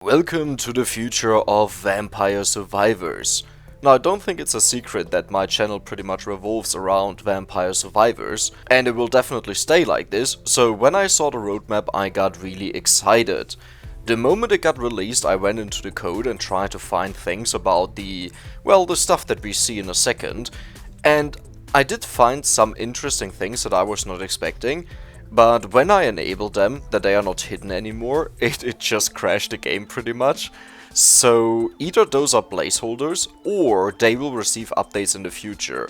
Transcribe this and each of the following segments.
Welcome to the future of Vampire Survivors. Now, I don't think it's a secret that my channel pretty much revolves around Vampire Survivors, and it will definitely stay like this, so when I saw the roadmap I got really excited. The moment it got released I went into the code and tried to find things about the stuff that we see in a second, and I did find some interesting things that I was not expecting. But when I enabled them, that they are not hidden anymore, it just crashed the game pretty much. So either those are placeholders, or they will receive updates in the future.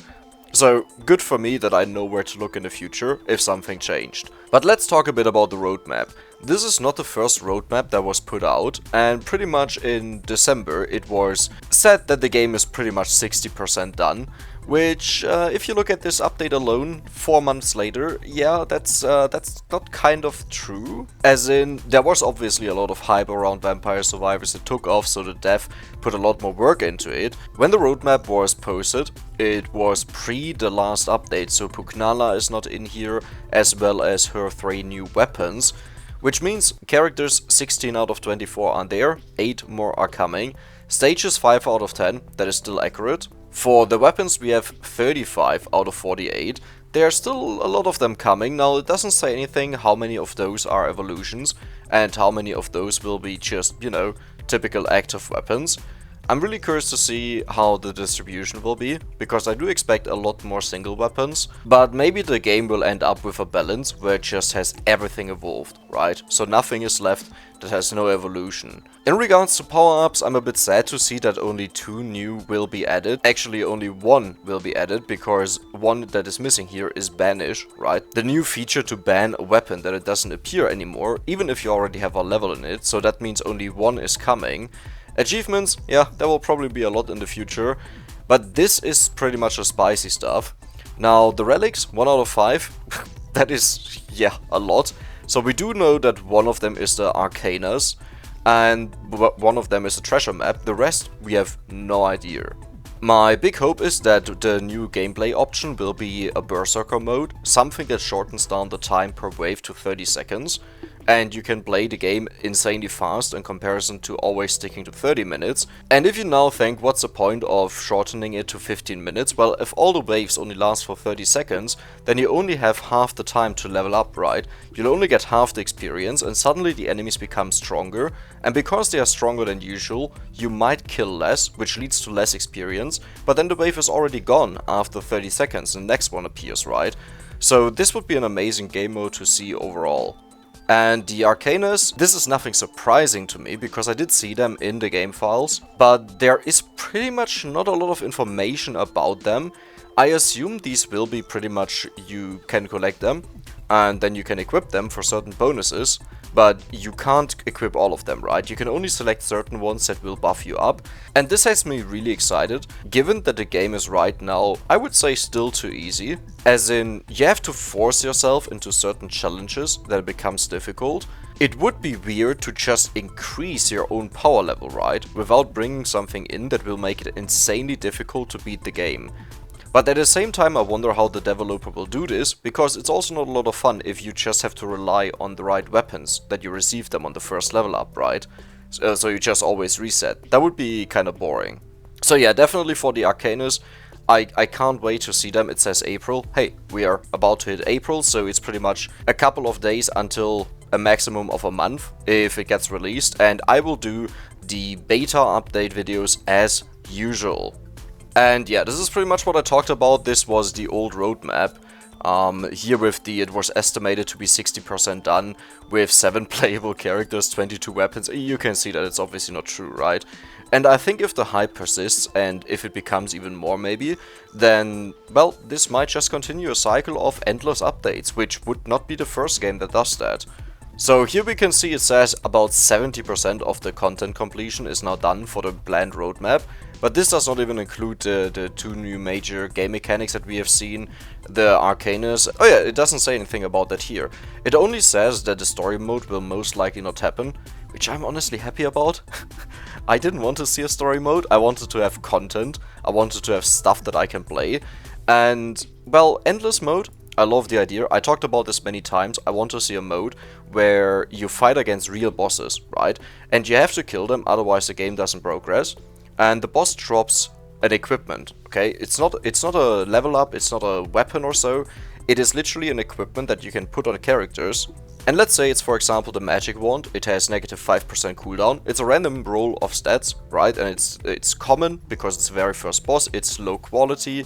So good for me that I know where to look in the future if something changed. But let's talk a bit about the roadmap. This is not the first roadmap that was put out, and pretty much in December it was said that the game is pretty much 60% done. Which, if you look at this update alone, 4 months later, yeah, that's not kind of true. As in, there was obviously a lot of hype around Vampire Survivors, it took off, so the dev put a lot more work into it. When the roadmap was posted, it was pre the last update, so Pugnala is not in here, as well as her 3 new weapons. Which means characters 16 out of 24 are there, 8 more are coming. Stages 5 out of 10, that is still accurate. For the weapons we have 35 out of 48. There are still a lot of them coming. Now it doesn't say anything how many of those are evolutions and how many of those will be just, typical active weapons. I'm really curious to see how the distribution will be, because I do expect a lot more single weapons, but maybe the game will end up with a balance where it just has everything evolved, right? So nothing is left that has no evolution. In regards to power-ups, I'm a bit sad to see that only 2 new will be added. Actually, only 1 will be added, because one that is missing here is Banish, right? The new feature to ban a weapon that it doesn't appear anymore, even if you already have a level in it, so that means only 1 is coming. Achievements, yeah, there will probably be a lot in the future, but this is pretty much the spicy stuff. Now, the relics, 1 out of 5, that is, yeah, a lot. So we do know that one of them is the Arcanas, and one of them is a treasure map. The rest, we have no idea. My big hope is that the new gameplay option will be a Berserker mode, something that shortens down the time per wave to 30 seconds. And you can play the game insanely fast in comparison to always sticking to 30 minutes. And if you now think, what's the point of shortening it to 15 minutes? Well, if all the waves only last for 30 seconds, then you only have half the time to level up, right? You'll only get half the experience, and suddenly the enemies become stronger. And because they are stronger than usual, you might kill less, which leads to less experience. But then the wave is already gone after 30 seconds, and the next one appears, right? So this would be an amazing game mode to see overall. And the Arcanas, this is nothing surprising to me, because I did see them in the game files, but there is pretty much not a lot of information about them. I assume these will be pretty much, you can collect them, and then you can equip them for certain bonuses, but you can't equip all of them, right? You can only select certain ones that will buff you up, and this has me really excited, given that the game is right now, I would say, still too easy, as in, you have to force yourself into certain challenges that it becomes difficult. It would be weird to just increase your own power level, right, without bringing something in that will make it insanely difficult to beat the game. But at the same time, I wonder how the developer will do this, because it's also not a lot of fun if you just have to rely on the right weapons, that you receive them on the first level up, right? So you just always reset. That would be kind of boring. So yeah, definitely for the Arcanas, I can't wait to see them. It says April. Hey, we are about to hit April, so it's pretty much a couple of days until a maximum of a month if it gets released, and I will do the beta update videos as usual. And yeah, this is pretty much what I talked about. This was the old roadmap. Here with it was estimated to be 60% done with 7 playable characters, 22 weapons. You can see that it's obviously not true, right? And I think if the hype persists and if it becomes even more maybe, then, well, this might just continue a cycle of endless updates, which would not be the first game that does that. So here we can see it says about 70% of the content completion is now done for the planned roadmap. But this does not even include the 2 new major game mechanics that we have seen, the Arcanas. Oh yeah, it doesn't say anything about that here. It only says that the story mode will most likely not happen, which I'm honestly happy about. I didn't want to see a story mode, I wanted to have content, I wanted to have stuff that I can play. And, well, endless mode, I love the idea. I talked about this many times. I want to see a mode where you fight against real bosses, right? And you have to kill them, otherwise the game doesn't progress. And the boss drops an equipment, okay? It's not a level up, it's not a weapon or so. It is literally an equipment that you can put on characters. And let's say it's, for example, the magic wand. It has negative 5% cooldown. It's a random roll of stats, right? And it's common because it's the very first boss. It's low quality.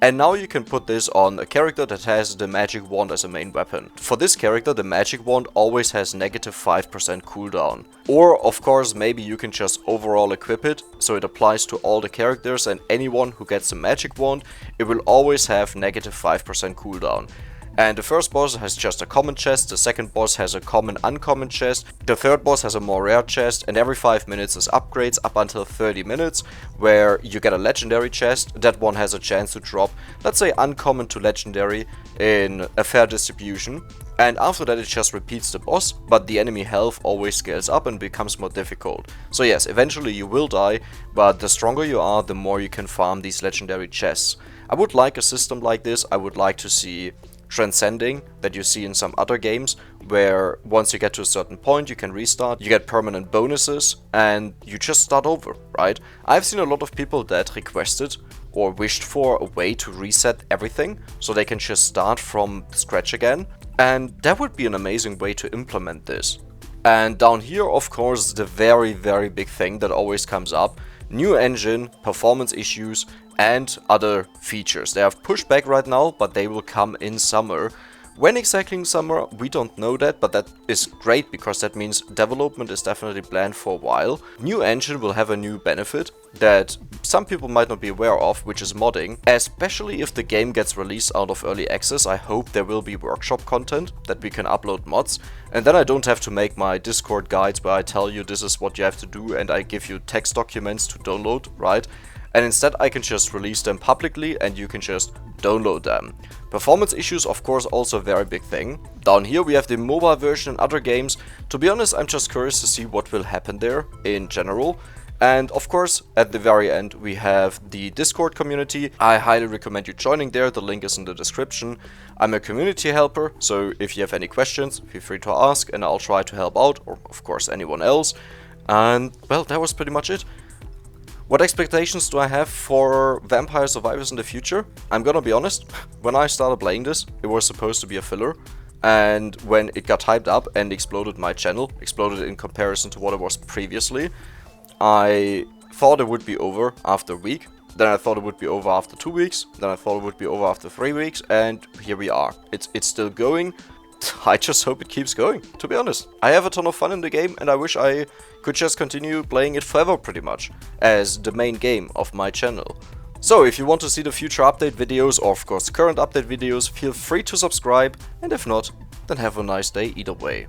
And now you can put this on a character that has the magic wand as a main weapon. For this character, the magic wand always has negative 5% cooldown. Or, of course, maybe you can just overall equip it, so it applies to all the characters, and anyone who gets the magic wand, it will always have negative 5% cooldown. And the first boss has just a common chest, the second boss has a common uncommon chest, the third boss has a more rare chest, and every 5 minutes is upgrades up until 30 minutes, where you get a legendary chest. That one has a chance to drop, let's say, uncommon to legendary in a fair distribution. And after that it just repeats the boss, but the enemy health always scales up and becomes more difficult. So yes, eventually you will die, but the stronger you are, the more you can farm these legendary chests. I would like a system like this. I would like to see transcending that you see in some other games, where once you get to a certain point you can restart, you get permanent bonuses, and you just start over, right? I've seen a lot of people that requested or wished for a way to reset everything so they can just start from scratch again, and that would be an amazing way to implement this. And down here, of course, the very big thing that always comes up: new engine, performance issues, and other features. They have pushed back right now, but they will come in summer. When exactly in summer, we don't know that, but that is great because that means development is definitely planned for a while. New engine will have a new benefit that some people might not be aware of, which is modding. Especially if the game gets released out of early access, I hope there will be workshop content that we can upload mods. And then I don't have to make my Discord guides where I tell you this is what you have to do and I give you text documents to download, right? And instead I can just release them publicly and you can just download them. Performance issues, of course, also a very big thing. Down here we have the mobile version and other games. To be honest, I'm just curious to see what will happen there in general. And of course, at the very end we have the Discord community. I highly recommend you joining there, the link is in the description. I'm a community helper, so if you have any questions, feel free to ask and I'll try to help out, or of course anyone else. And well, that was pretty much it. What expectations do I have for Vampire Survivors in the future? I'm gonna be honest, when I started playing this, it was supposed to be a filler. And when it got hyped up and exploded my channel, exploded in comparison to what it was previously, I thought it would be over after a week. Then I thought it would be over after 2 weeks. Then I thought it would be over after 3 weeks. And here we are. It's still going. I just hope it keeps going, to be honest. I have a ton of fun in the game and I wish I could just continue playing it forever pretty much, as the main game of my channel. So if you want to see the future update videos, or of course current update videos, feel free to subscribe, and if not, then have a nice day either way.